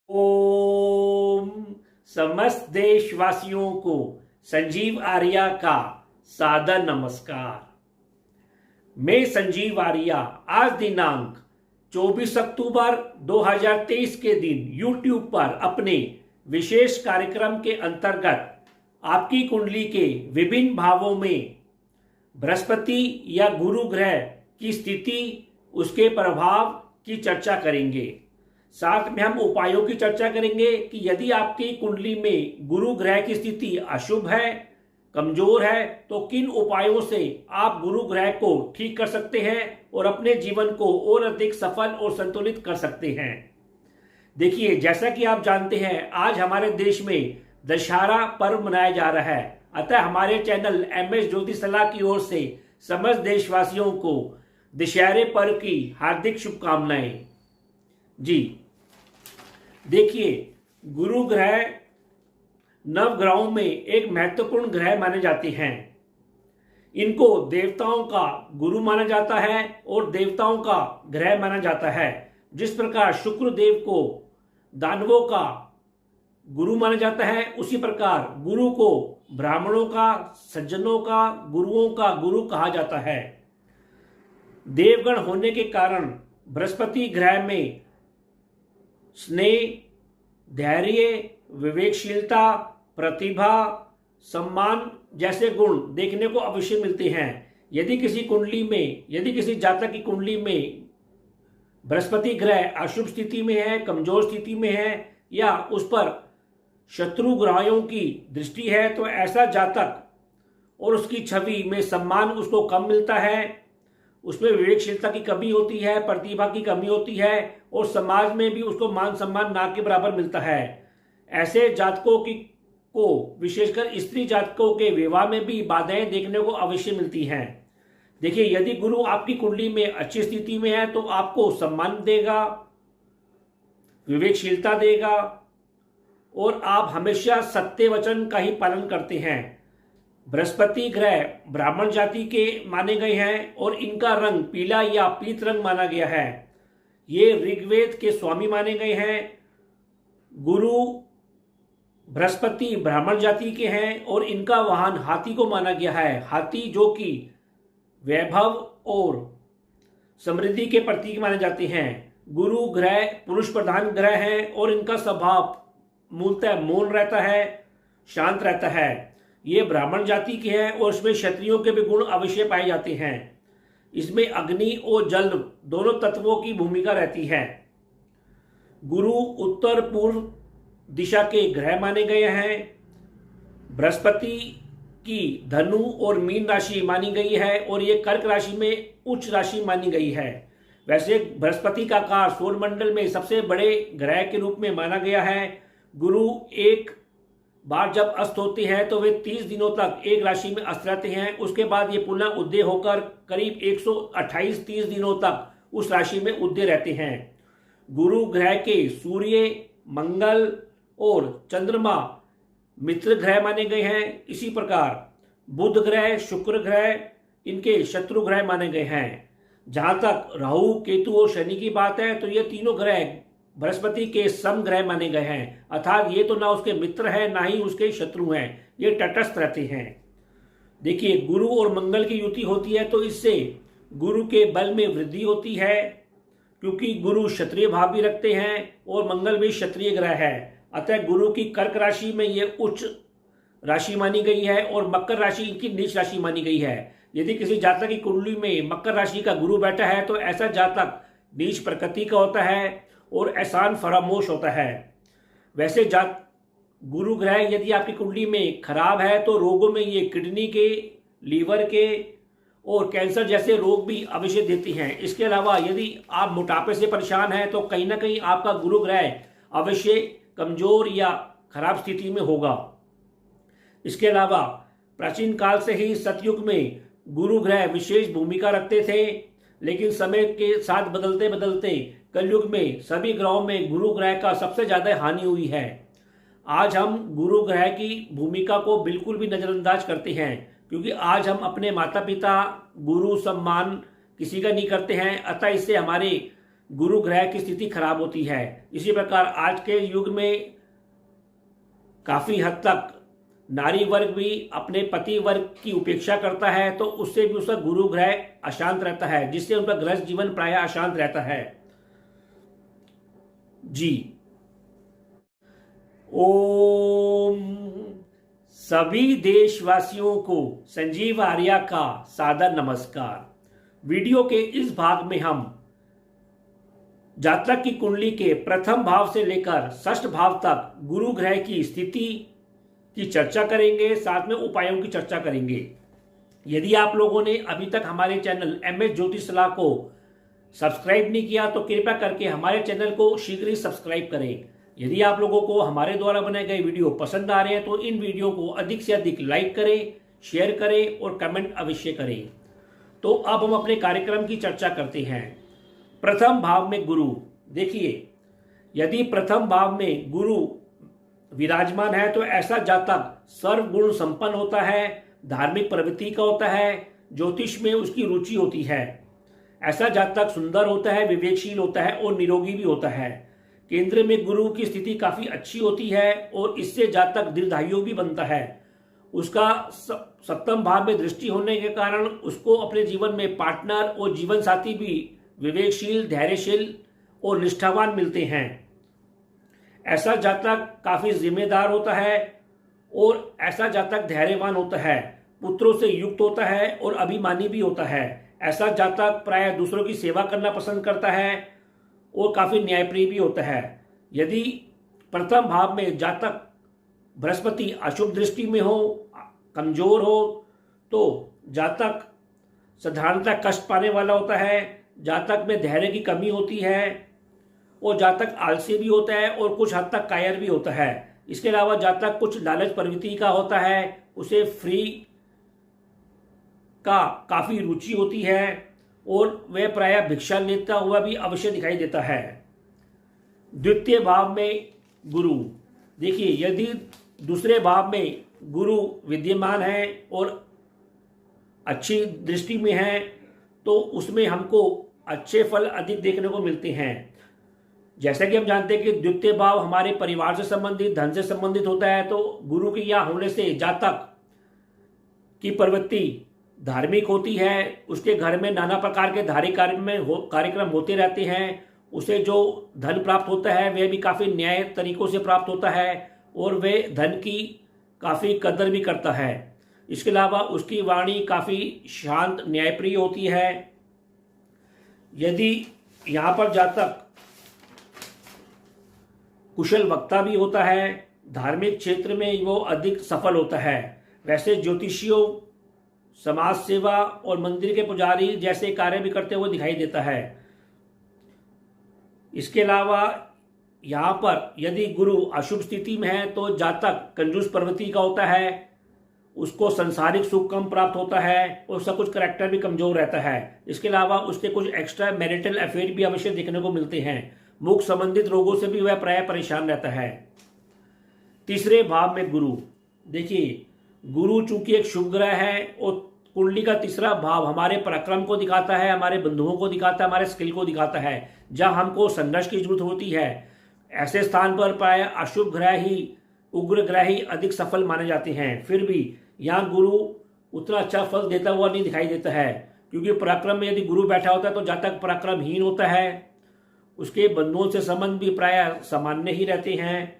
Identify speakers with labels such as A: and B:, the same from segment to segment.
A: ओम समस्त देशवासियों को संजीव आर्या का सादर नमस्कार। मैं संजीव आर्या आज दिनांक 24 अक्टूबर 2023 के दिन YouTube पर अपने विशेष कार्यक्रम के अंतर्गत आपकी कुंडली के विभिन्न भावों में बृहस्पति या गुरु ग्रह की स्थिति, उसके प्रभाव की चर्चा करेंगे। साथ में हम उपायों की चर्चा करेंगे कि यदि आपकी कुंडली में गुरु ग्रह की स्थिति अशुभ है, कमजोर है, तो किन उपायों से आप गुरु ग्रह को ठीक कर सकते हैं और अपने जीवन को और अधिक सफल और संतुलित कर सकते हैं। देखिए, जैसा कि आप जानते हैं, आज हमारे देश में दशहरा पर्व मनाया जा रहा है। अतः हमारे चैनल MS ज्योतिष सलाह की ओर से समस्त देशवासियों को दशहरे पर्व की हार्दिक शुभकामनाएं। जी देखिए, गुरु ग्रह नवग्रहों में एक महत्वपूर्ण ग्रह माने जाते हैं। इनको देवताओं का गुरु माना जाता है और देवताओं का ग्रह माना जाता है। जिस प्रकार शुक्र देव को दानवों का गुरु माना जाता है, उसी प्रकार गुरु को ब्राह्मणों का, सज्जनों का, गुरुओं का गुरु कहा जाता है। देवगण होने के कारण बृहस्पति ग्रह में स्नेह, धैर्य, विवेकशीलता, प्रतिभा, सम्मान जैसे गुण देखने को अवश्य मिलते हैं। यदि किसी जातक की कुंडली में बृहस्पति ग्रह अशुभ स्थिति में है, कमजोर स्थिति में है या उस पर शत्रु ग्रहों की दृष्टि है, तो ऐसा जातक और उसकी छवि में सम्मान उसको कम मिलता है, उसमें विवेकशीलता की कमी होती है, प्रतिभा की कमी होती है और समाज में भी उसको मान सम्मान ना के बराबर मिलता है। ऐसे जातकों को विशेषकर स्त्री जातकों के विवाह में भी बाधाएं देखने को अवश्य मिलती हैं। देखिए, यदि गुरु आपकी कुंडली में अच्छी स्थिति में है तो आपको सम्मान देगा, विवेकशीलता देगा और आप हमेशा सत्य वचन का ही पालन करते हैं। बृहस्पति ग्रह ब्राह्मण जाति के माने गए हैं और इनका रंग पीला या पीत रंग माना गया है। ये ऋग्वेद के स्वामी माने गए हैं। गुरु बृहस्पति ब्राह्मण जाति के हैं और इनका वाहन हाथी को माना गया है। हाथी जो कि वैभव और समृद्धि के प्रतीक माने जाते हैं। गुरु ग्रह पुरुष प्रधान ग्रह है और इनका स्वभाव मूलतः मौन रहता है, शांत रहता है। ये ब्राह्मण जाति के हैं और इसमें क्षत्रियों के भी गुण अवश्य पाए जाते हैं। इसमें अग्नि और जल दोनों तत्वों की भूमिका रहती है। गुरु उत्तर पूर्व दिशा के ग्रह माने गए हैं। बृहस्पति की धनु और मीन राशि मानी गई है और ये कर्क राशि में उच्च राशि मानी गई है। वैसे बृहस्पति का आकार सौरमंडल में सबसे बड़े ग्रह के रूप में माना गया है। गुरु एक बार जब अस्त होते हैं तो वे 30 दिनों तक एक राशि में अस्त रहते हैं। उसके बाद ये पुनः उदय होकर करीब 128-30 दिनों तक उस राशि में उदय रहते हैं। गुरु ग्रह के सूर्य, मंगल और चंद्रमा मित्र ग्रह माने गए हैं। इसी प्रकार बुध ग्रह, शुक्र ग्रह इनके शत्रु ग्रह माने गए हैं। जहां तक राहु, केतु और शनि की बात है तो ये तीनों ग्रह बृहस्पति के सम ग्रह माने गए हैं, अर्थात ये तो ना उसके मित्र हैं ना ही उसके शत्रु हैं, ये तटस्थ रहते हैं। देखिए, गुरु और मंगल की युति होती है तो इससे गुरु के बल में वृद्धि होती है, क्योंकि गुरु क्षत्रिय भाव भी रखते हैं और मंगल भी क्षत्रिय ग्रह है। अतः गुरु की कर्क राशि में ये उच्च राशि मानी गई है और मकर राशि इनकी नीच राशि मानी गई है। यदि किसी जातक की कुंडली में मकर राशि का गुरु बैठा है तो ऐसा जातक नीच प्रकृति का होता है और एहसान फरामोश होता है। वैसे गुरु ग्रह यदि आपकी कुंडली में खराब है तो रोगों में ये किडनी के, लीवर के और कैंसर जैसे रोग भी अवश्य देती हैं। इसके अलावा यदि आप मोटापे से परेशान हैं तो कहीं ना कहीं आपका गुरु ग्रह अवश्य कमजोर या खराब स्थिति में होगा। इसके अलावा प्राचीन काल से ही सतयुग में गुरु ग्रह विशेष भूमिका रखते थे, लेकिन समय के साथ बदलते बदलते कलयुग में सभी ग्रहों में गुरु ग्रह का सबसे ज्यादा हानि हुई है। आज हम गुरु ग्रह की भूमिका को बिल्कुल भी नजरअंदाज करते हैं, क्योंकि आज हम अपने माता पिता, गुरु सम्मान किसी का नहीं करते हैं। अतः इससे हमारे गुरु ग्रह की स्थिति खराब होती है। इसी प्रकार आज के युग में काफी हद तक नारी वर्ग भी अपने पति वर्ग की उपेक्षा करता है, तो उससे भी उसका गुरु ग्रह अशांत रहता है, जिससे उनका गृहस्थ जीवन प्रायः अशांत रहता है। जी ओम। सभी देशवासियों को संजीव आर्या का सादर नमस्कार। वीडियो के इस भाग में हम जातक की कुंडली के प्रथम भाव से लेकर षष्ठ भाव तक गुरु ग्रह की स्थिति की चर्चा करेंगे, साथ में उपायों की चर्चा करेंगे। यदि आप लोगों ने अभी तक हमारे चैनल MS ज्योतिष सलाह को सब्सक्राइब नहीं किया तो कृपया करके हमारे चैनल को शीघ्र ही सब्सक्राइब करें। यदि आप लोगों को हमारे द्वारा बनाए गए वीडियो पसंद आ रहे हैं तो इन वीडियो को अधिक से अधिक लाइक करें, शेयर करें और कमेंट अवश्य करें। तो अब हम अपने कार्यक्रम की चर्चा करते हैं। प्रथम भाव में गुरु। देखिए, यदि प्रथम भाव में गुरु विराजमान है तो ऐसा जातक सर्वगुण संपन्न होता है, धार्मिक प्रवृत्ति का होता है, ज्योतिष में उसकी रुचि होती है। ऐसा जातक सुंदर होता है, विवेकशील होता है और निरोगी भी होता है। केंद्र में गुरु की स्थिति काफी अच्छी होती है और इससे जातक दीर्घायु भी बनता है। उसका सप्तम भाव में दृष्टि होने के कारण उसको अपने जीवन में पार्टनर और जीवन साथी भी विवेकशील, धैर्यशील और निष्ठावान मिलते हैं। ऐसा जातक काफी जिम्मेदार होता है और ऐसा जातक धैर्यवान होता है, पुत्रों से युक्त होता है और अभिमानी भी होता है। ऐसा जातक प्रायः दूसरों की सेवा करना पसंद करता है और काफी न्यायप्रिय भी होता है। यदि प्रथम भाव में जातक बृहस्पति अशुभ दृष्टि में हो, कमजोर हो, तो जातक साधारणतः कष्ट पाने वाला होता है, जातक में धैर्य की कमी होती है और जातक आलसी भी होता है और कुछ हद तक कायर भी होता है। इसके अलावा जातक कुछ लालच प्रवृत्ति का होता है, उसे फ्री का काफी रुचि होती है और वह प्रायः भिक्षा लेता हुआ भी अवश्य दिखाई देता है। द्वितीय भाव में गुरु। देखिए, यदि दूसरे भाव में गुरु विद्यमान है और अच्छी दृष्टि में है तो उसमें हमको अच्छे फल अधिक देखने को मिलते हैं। जैसा कि हम जानते हैं कि द्वितीय भाव हमारे परिवार से संबंधित, धन से संबंधित होता है, तो गुरु के यहाँ होने से जातक की प्रवृत्ति धार्मिक होती है। उसके घर में नाना प्रकार के धार्मिक कार्यक्रम होते रहते हैं। उसे जो धन प्राप्त होता है वह भी काफी न्याय तरीकों से प्राप्त होता है और वह धन की काफी कदर भी करता है। इसके अलावा उसकी वाणी काफी शांत, न्यायप्रिय होती है। यदि यहाँ पर जातक कुशल वक्ता भी होता है, धार्मिक क्षेत्र में वो अधिक सफल होता है। वैसे ज्योतिषियों, समाज सेवा और मंदिर के पुजारी जैसे कार्य भी करते हुए दिखाई देता है। इसके अलावा यहाँ पर यदि गुरु अशुभ स्थिति में है तो जातक कंजूस प्रवृत्ति का होता है, उसको संसारिक सुख कम प्राप्त होता है और उसका कुछ करैक्टर भी कमजोर रहता है। इसके अलावा उसके कुछ एक्स्ट्रा मैरिटल अफेयर भी अवश्य देखने को मिलते हैं। मुख संबंधित रोगों से भी वह प्रायः परेशान रहता है। तीसरे भाव में गुरु। देखिए, गुरु चूंकि एक शुभ ग्रह है और कुंडली का तीसरा भाव हमारे पराक्रम को दिखाता है, हमारे बंधुओं को दिखाता है, हमारे स्किल को दिखाता है, जहां हमको संघर्ष की जरूरत होती है। ऐसे स्थान पर प्रायः अशुभ ग्रह ही, उग्र ग्रह ही अधिक सफल माने जाते हैं। फिर भी यहाँ गुरु उतना अच्छा फल देता हुआ नहीं दिखाई देता है, क्योंकि पराक्रम में यदि गुरु बैठा होता है तो जातक पराक्रमहीन होता है। उसके बंधुओं से संबंध भी प्रायः सामान्य ही रहते हैं।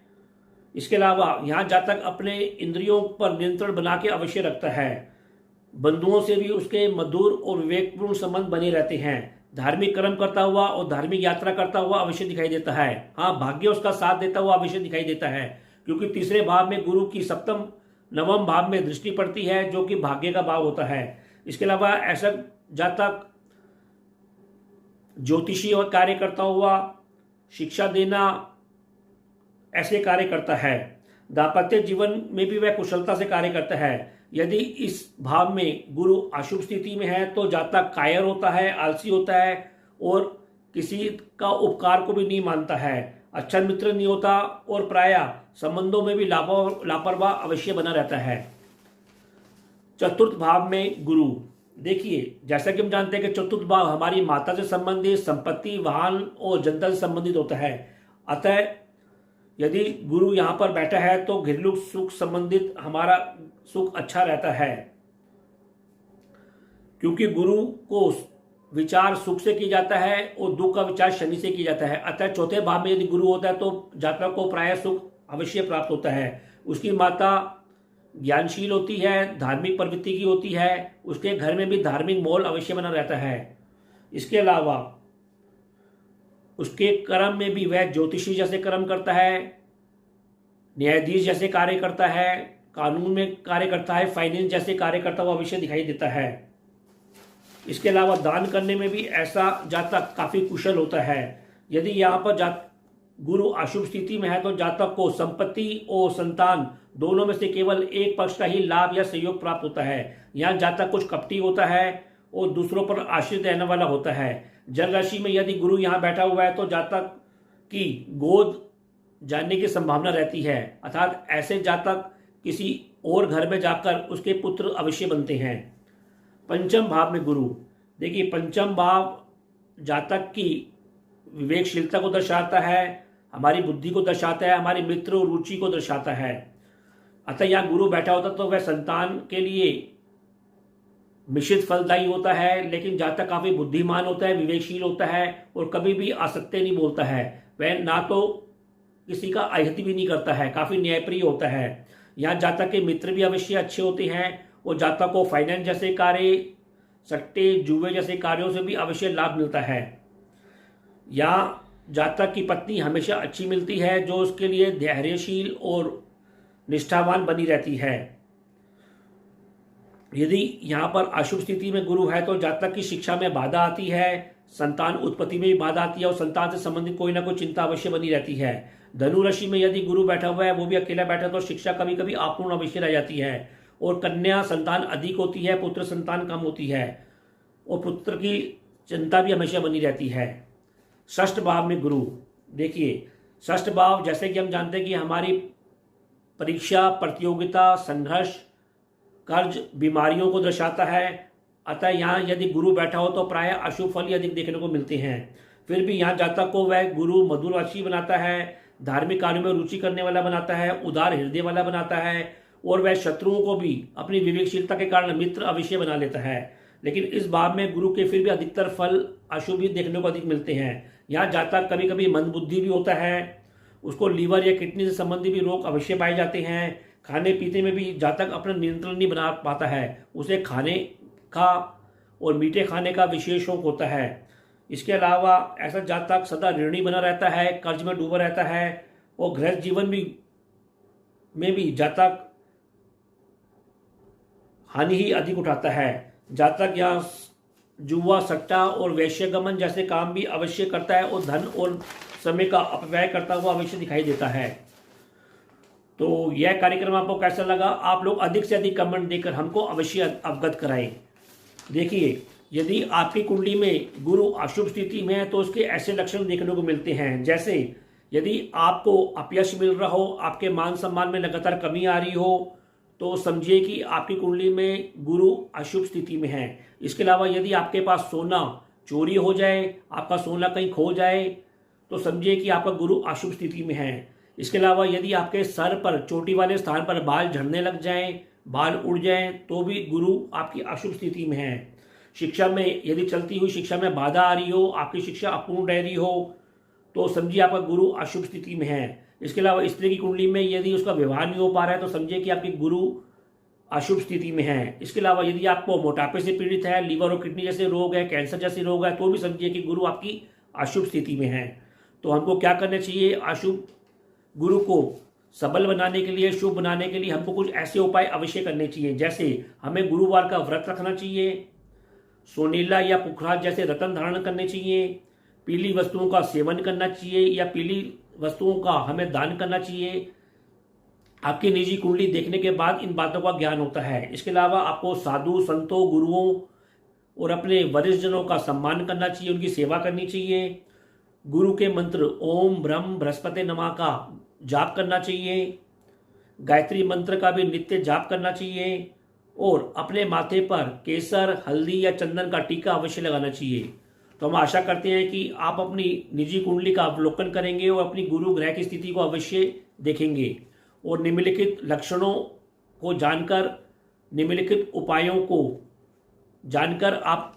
A: इसके अलावा यहाँ जातक अपने इंद्रियों पर नियंत्रण बना के अवश्य रखता है। बंधुओं से भी उसके मधुर और विवेकपूर्ण संबंध बने रहते हैं। धार्मिक कर्म करता हुआ और धार्मिक यात्रा करता हुआ अवश्य दिखाई देता है। हाँ, भाग्य उसका साथ देता हुआ अवश्य दिखाई देता है, क्योंकि तीसरे भाव में गुरु की सप्तम नवम भाव में दृष्टि पड़ती है, जो कि भाग्य का भाव होता है। इसके अलावा ऐसा जातक ज्योतिषी और कार्य करता हुआ, शिक्षा देना, ऐसे कार्य करता है। दाम्पत्य जीवन में भी वह कुशलता से कार्य करता है। यदि इस भाव में गुरु अशुभ स्थिति में है तो जातक कायर होता है, आलसी होता है और किसी का उपकार को भी नहीं मानता है, अच्छा मित्र नहीं होता और प्रायः संबंधों में भी लापरवाह अवश्य बना रहता है। चतुर्थ भाव में गुरु। देखिए, जैसा कि हम जानते हैं कि चतुर्थ भाव हमारी माता से संबंधित, संपत्ति, वाहन और जनता से संबंधित होता है। अतः यदि गुरु यहाँ पर बैठा है तो घरेलू सुख संबंधित हमारा सुख अच्छा रहता है, क्योंकि गुरु को विचार सुख से किया जाता है और दुख का विचार शनि से किया जाता है। अतः चौथे भाव में यदि गुरु होता है तो जातक को प्राय सुख अवश्य प्राप्त होता है। उसकी माता ज्ञानशील होती है, धार्मिक प्रवृत्ति की होती है, उसके घर में भी धार्मिक माहौल अवश्य बना रहता है। इसके अलावा उसके कर्म में भी वह ज्योतिषी जैसे कर्म करता है, न्यायाधीश जैसे कार्य करता है, कानून में कार्य करता है, फाइनेंस जैसे कार्य करता हुआ अवश्य दिखाई देता है। इसके अलावा दान करने में भी ऐसा जातक काफी कुशल होता है। यदि यहाँ पर गुरु अशुभ स्थिति में है तो जातक को संपत्ति और संतान दोनों में से केवल एक पक्ष का ही लाभ या सहयोग प्राप्त होता है। यहाँ जातक कुछ कपटी होता है और दूसरों पर आश्रित रहने वाला होता है। जल राशि में यदि गुरु यहाँ बैठा हुआ है तो जातक की गोद जानने की संभावना रहती है, अर्थात ऐसे जातक किसी और घर में जाकर उसके पुत्र अवश्य बनते हैं। पंचम भाव में गुरु, देखिए पंचम भाव जातक की विवेकशीलता को दर्शाता है, हमारी बुद्धि को दर्शाता है, हमारी मित्र और रुचि को दर्शाता है। अतः यहाँ गुरु बैठा होता तो वह संतान के लिए मिश्रित फलदायी होता है, लेकिन जातक काफी बुद्धिमान होता है, विवेकशील होता है और कभी भी असत्य नहीं बोलता है। वह ना तो किसी का अहित भी नहीं करता है, काफी न्यायप्रिय होता है। यहाँ जातक के मित्र भी अवश्य अच्छे होते हैं और जातक को फाइनेंस जैसे कार्य, सट्टे, जुए जैसे कार्यों से भी अवश्य लाभ मिलता है। यहाँ जातक की पत्नी हमेशा अच्छी मिलती है जो उसके लिए धैर्यशील और निष्ठावान बनी रहती है। यदि यहाँ पर अशुभ स्थिति में गुरु है तो जातक की शिक्षा में बाधा आती है, संतान उत्पत्ति में भी बाधा आती है और संतान से संबंधित कोई ना कोई चिंता अवश्य बनी रहती है। धनु राशि में यदि गुरु बैठा हुआ है, वो भी अकेला बैठा, तो शिक्षा कभी कभी अपूर्ण अवश्य रह जाती है और कन्या संतान अधिक होती है, पुत्र संतान कम होती है और पुत्र की चिंता भी हमेशा बनी रहती है। षष्ठ भाव में गुरु, देखिए षष्ठ भाव जैसे कि हम जानते हैं कि हमारी परीक्षा, प्रतियोगिता, संघर्ष, कर्ज, बीमारियों को दर्शाता है। अतः यहाँ यदि गुरु बैठा हो तो प्राय अशुभ फल ही अधिक देखने को मिलते हैं। फिर भी यहाँ जातक को वह गुरु मधुरवासी बनाता है, धार्मिक कार्यों में रुचि करने वाला बनाता है, उदार हृदय वाला बनाता है और वह शत्रुओं को भी अपनी विवेकशीलता के कारण मित्र अवश्य बना लेता है। लेकिन इस भाव में गुरु के फिर भी अधिकतर फल अशुभ ही देखने को अधिक मिलते हैं। यहाँ जातक कभी कभी मंदबुद्धि भी होता है, उसको लीवर या किडनी से संबंधित भी रोग अवश्य पाए जाते हैं। खाने पीते में भी जातक अपना नियंत्रण नहीं बना पाता है, उसे खाने का और मीठे खाने का विशेष शौक होता है। इसके अलावा ऐसा जातक सदा ऋणी बना रहता है, कर्ज में डूबा रहता है और गृहस्थ जीवन में भी जातक हानि ही अधिक उठाता है। जातक यहाँ जुआ, सट्टा और वैश्यगमन जैसे काम भी अवश्य करता है और धन और समय का अपव्यय करता हुआ अवश्य दिखाई देता है। तो यह कार्यक्रम आपको कैसा लगा? आप लोग अधिक से अधिक कमेंट देकर हमको अवश्य अवगत कराएं। देखिए, यदि आपकी कुंडली में गुरु अशुभ स्थिति में है तो उसके ऐसे लक्षण देखने को मिलते हैं, जैसे यदि आपको अपयश मिल रहा हो, आपके मान सम्मान में लगातार कमी आ रही हो, तो समझिए कि आपकी कुंडली में गुरु अशुभ स्थिति में है। इसके अलावा यदि आपके पास सोना चोरी हो जाए, आपका सोना कहीं खो जाए, तो समझिए कि आपका गुरु अशुभ स्थिति में है। इसके अलावा यदि आपके सर पर, चोटी वाले स्थान पर बाल झड़ने लग जाएं, बाल उड़ जाएं, तो भी गुरु आपकी अशुभ स्थिति में है। शिक्षा में यदि चलती हुई शिक्षा में बाधा आ रही हो, आपकी शिक्षा अपूर्ण रह रही हो, तो समझिए आपका गुरु अशुभ स्थिति में है। इसके अलावा स्त्री की कुंडली में यदि उसका विवाह नहीं हो पा रहा है तो समझिए कि आपकी गुरु अशुभ स्थिति में है। इसके अलावा यदि आपको मोटापे से पीड़ित है, लीवर और किडनी जैसे रोग है, कैंसर जैसे रोग है, तो भी समझिए कि गुरु आपकी अशुभ स्थिति में है। तो हमको क्या करना चाहिए? अशुभ गुरु को सबल बनाने के लिए, शुभ बनाने के लिए हमको कुछ ऐसे उपाय अवश्य करने चाहिए, जैसे हमें गुरुवार का व्रत रखना चाहिए, सोनीला या पुखराज जैसे रत्न धारण करने चाहिए, पीली वस्तुओं का सेवन करना चाहिए या पीली वस्तुओं का हमें दान करना चाहिए। आपकी निजी कुंडली देखने के बाद इन बातों का ज्ञान होता है। इसके अलावा आपको साधु संतों, गुरुओं और अपने वरिष्ठ जनों का सम्मान करना चाहिए, उनकी सेवा करनी चाहिए। गुरु के मंत्र ओम ब्रह्म बृहस्पति नमः का जाप करना चाहिए। गायत्री मंत्र का भी नित्य जाप करना चाहिए और अपने माथे पर केसर, हल्दी या चंदन का टीका अवश्य लगाना चाहिए। तो हम आशा करते हैं कि आप अपनी निजी कुंडली का अवलोकन करेंगे और अपनी गुरु ग्रह की स्थिति को अवश्य देखेंगे और निम्नलिखित लक्षणों को जानकर, निम्नलिखित उपायों को जानकर आप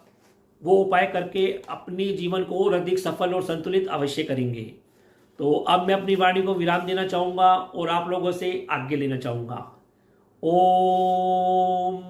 A: वो उपाय करके अपनी जीवन को और अधिक सफल और संतुलित अवश्य करेंगे। तो अब मैं अपनी वाणी को विराम देना चाहूँगा और आप लोगों से आज्ञा लेना चाहूँगा। ओम।